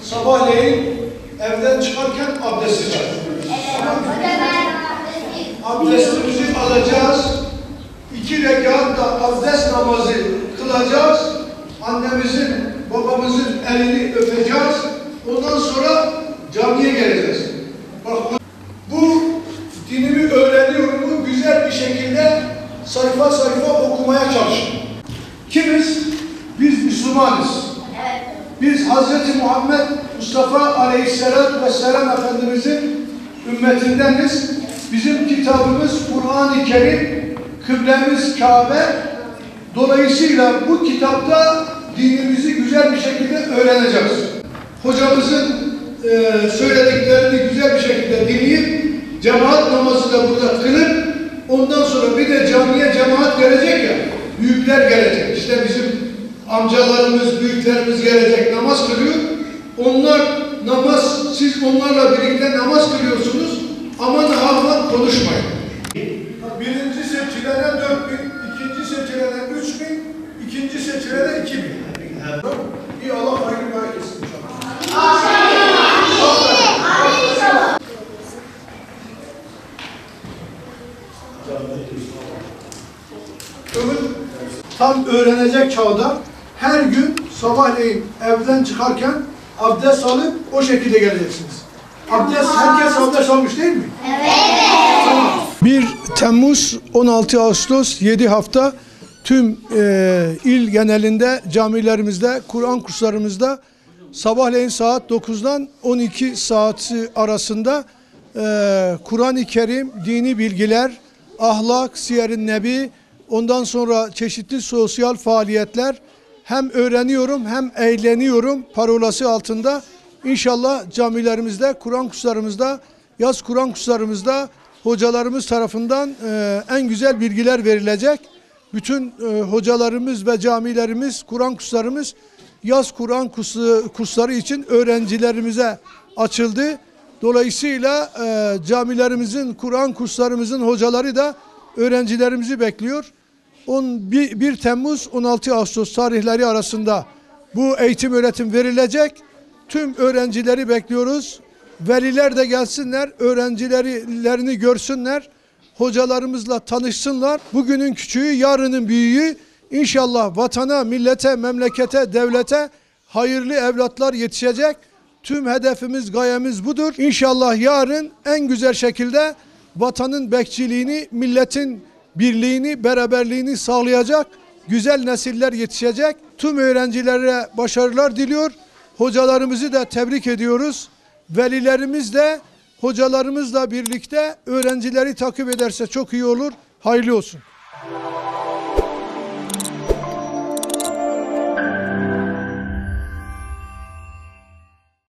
sabahleyin evden çıkarken abdestli çıkar. Abdestimizi alacağız. 2 rekat da abdest namazı kılacağız. Annemizin, babamızın elini öpeceğiz. Ondan sonra camiye geleceğiz. Bak, bu dinimi öğreniyorum mu güzel bir şekilde sayfa sayfa okumaya çalışın. Kimiz? Biz Müslümanız. Biz Hz. Muhammed Mustafa Aleyhisselatü Vesselam Efendimizin ümmetindeniz. Bizim kitabımız Kur'an-ı Kerim, kıblemiz Kabe. Dolayısıyla bu kitapta dinimizi güzel bir şekilde öğreneceğiz. Hocamızın söylediklerini güzel bir şekilde dinleyip cemaat namazı da burada kılıp ondan sonra bir de camiye cemaat gelecek ya, büyükler gelecek. İşte bizim amcalarımız, büyüklerimiz gelecek, namaz kılıyor. Onlar namaz, siz onlarla birlikte namaz kılıyorsunuz. Aman aman konuşmayın. Birinci seçilene 4.000, ikinci seçilene 3.000, ikinci seçilene 2.000. İyi, Allah hayırlı mübarek etsin. Tam öğrenecek çağda her gün sabahleyin evden çıkarken abdest alıp o şekilde geleceksiniz. Herkes abdest almış değil mi? Evet. Tamam. 1 Temmuz, 16 Ağustos, 7 hafta tüm il genelinde camilerimizde, Kur'an kurslarımızda sabahleyin saat 9'dan 12 saati arasında Kur'an-ı Kerim, dini bilgiler, ahlak, siyer-i nebi, ondan sonra çeşitli sosyal faaliyetler, hem öğreniyorum hem eğleniyorum parolası altında İnşallah camilerimizde, Kur'an kurslarımızda, yaz Kur'an kurslarımızda hocalarımız tarafından en güzel bilgiler verilecek. Bütün hocalarımız ve camilerimiz, Kur'an kurslarımız yaz Kur'an kursları için öğrencilerimize açıldı. Dolayısıyla camilerimizin, Kur'an kurslarımızın hocaları da öğrencilerimizi bekliyor. 1 Temmuz 16 Ağustos tarihleri arasında bu eğitim öğretim verilecek. Tüm öğrencileri bekliyoruz. Veliler de gelsinler, öğrencilerini görsünler, hocalarımızla tanışsınlar. Bugünün küçüğü, yarının büyüğü. İnşallah vatana, millete, memlekete, devlete hayırlı evlatlar yetişecek. Tüm hedefimiz, gayemiz budur. İnşallah yarın en güzel şekilde vatanın bekçiliğini, milletin birliğini, beraberliğini sağlayacak güzel nesiller yetişecek. Tüm öğrencilere başarılar diliyor. Hocalarımızı da tebrik ediyoruz. Velilerimiz de hocalarımızla birlikte öğrencileri takip ederse çok iyi olur. Hayırlı olsun.